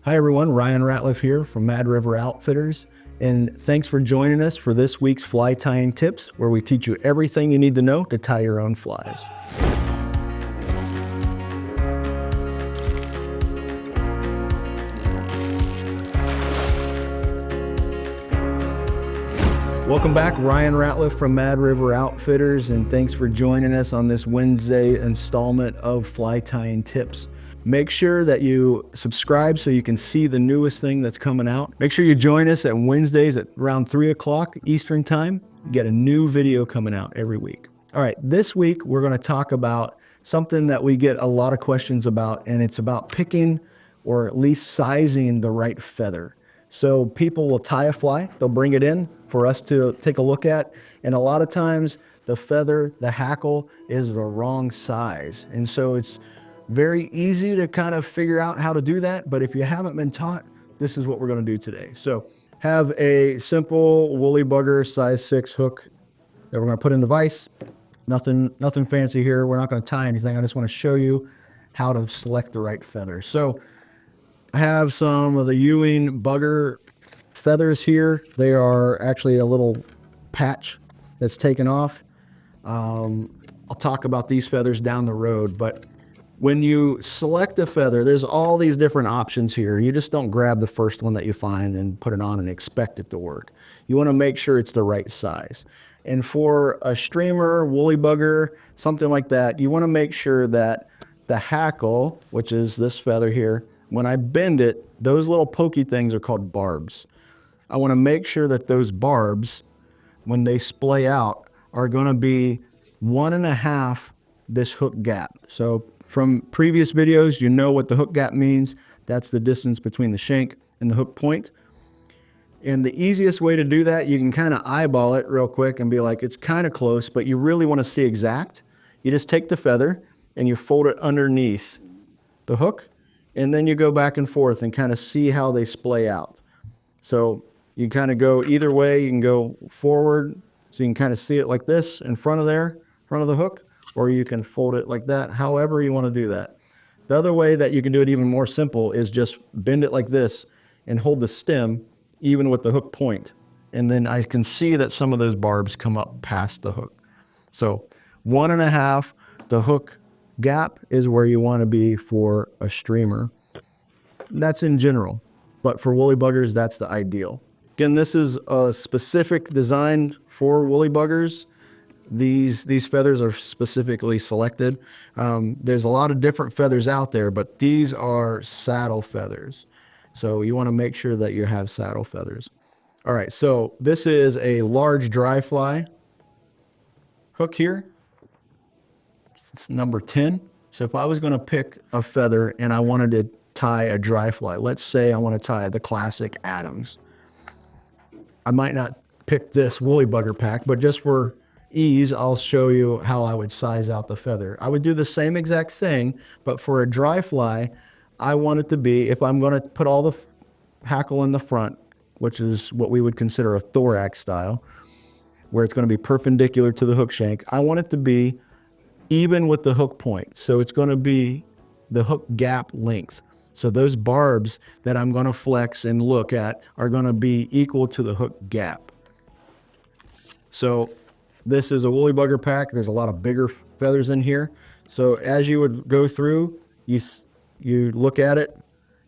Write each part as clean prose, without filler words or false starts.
Hi everyone, Ryan Ratliff here from Mad River Outfitters, and thanks for joining us for this week's fly tying tips, where we teach you everything you need to know to tie your own flies. Welcome back, Ryan Ratliff from Mad River Outfitters, and thanks for joining us on this Wednesday installment of Fly Tying Tips. Make sure that you subscribe so you can see the newest thing that's coming out. Make sure you join us at Wednesdays at around 3 o'clock Eastern Time. You get a new video coming out every week. All right, this week we're going to talk about something that we get a lot of questions about, and it's about picking or at least sizing the right feather. So people will tie a fly, they'll bring it in for us to take a look at, and a lot of times the feather, the hackle, is the wrong size. And so it's very easy to kind of figure out how to do that, but if you haven't been taught, this is what we're going to do today. So have a simple woolly bugger size 6 hook that we're going to put in the vise. Nothing fancy here. We're not going to tie anything. I just want to show you how to select the right feather. So I have some of the Ewing bugger feathers here. They are actually a little patch that's taken off. I'll talk about these feathers down the road, but when you select a feather, there's all these different options here. You just don't grab the first one that you find and put it on and expect it to work. You want to make sure it's the right size. And for a streamer, woolly bugger, something like that, you want to make sure that the hackle, which is this feather here, when I bend it, those little pokey things are called barbs. I want to make sure that those barbs, when they splay out, are going to be 1.5 this hook gap. So from previous videos, you know what the hook gap means. That's the distance between the shank and the hook point. And the easiest way to do that, you can kind of eyeball it real quick and be like, it's kind of close, but you really want to see exact. You just take the feather and you fold it underneath the hook, and then you go back and forth and kind of see how they splay out. So you kind of go either way. You can go forward, so you can kind of see it like this in front of the hook, or you can fold it like that, however you want to do that. The other way that you can do it even more simple is just bend it like this and hold the stem even with the hook point. And then I can see that some of those barbs come up past the hook. So 1.5, the hook gap is where you want to be for a streamer. That's in general, but for woolly buggers, that's the ideal. Again, this is a specific design for woolly buggers. These feathers are specifically selected. There's a lot of different feathers out there, but these are saddle feathers. So you want to make sure that you have saddle feathers. All right, so this is a large dry fly hook here. It's number 10. So if I was going to pick a feather and I wanted to tie a dry fly, let's say I want to tie the classic Adams. I might not pick this woolly bugger pack, but just for ease, I'll show you how I would size out the feather. I would do the same exact thing, but for a dry fly, I want it to be, if I'm going to put all the hackle in the front, which is what we would consider a thorax style, where it's going to be perpendicular to the hook shank, I want it to be even with the hook point. So it's going to be the hook gap length. So those barbs that I'm going to flex and look at are going to be equal to the hook gap. So this is a woolly bugger pack. There's a lot of bigger feathers in here. So as you would go through, you look at it.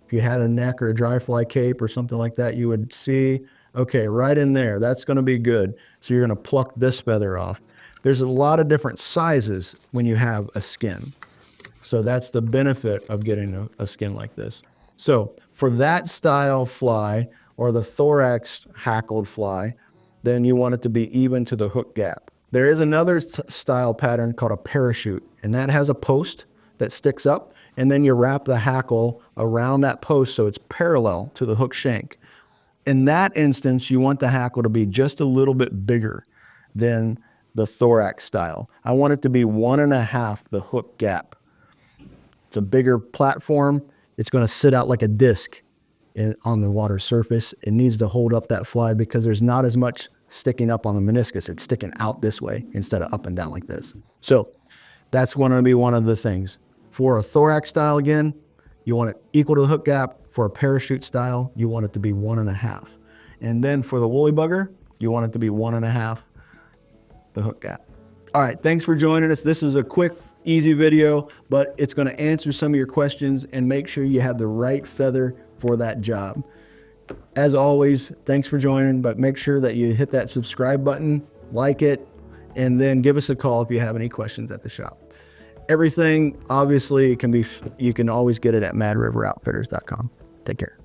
If you had a neck or a dry fly cape or something like that, you would see, okay, right in there, that's going to be good. So you're going to pluck this feather off. There's a lot of different sizes when you have a skin. So that's the benefit of getting a skin like this. So for that style fly, or the thorax hackled fly, then you want it to be even to the hook gap. There is another style pattern called a parachute, and that has a post that sticks up, and then you wrap the hackle around that post so it's parallel to the hook shank. In that instance, you want the hackle to be just a little bit bigger than the thorax style. I want it to be 1.5 the hook gap. It's a bigger platform. It's going to sit out like a disc on the water surface. It needs to hold up that fly because there's not as much sticking up on the meniscus. It's sticking out this way instead of up and down like this. So that's going to be one of the things. For a thorax style, again, you want it equal to the hook gap. For a parachute style, you want it to be 1.5. And then for the woolly bugger, you want it to be 1.5 the hook gap. All right, thanks for joining us. This is a quick, easy video, but it's going to answer some of your questions and make sure you have the right feather for that job. As always, thanks for joining, but make sure that you hit that subscribe button, like it, and then give us a call if you have any questions at the shop. Everything, obviously, you can always get it at madriveroutfitters.com. Take care.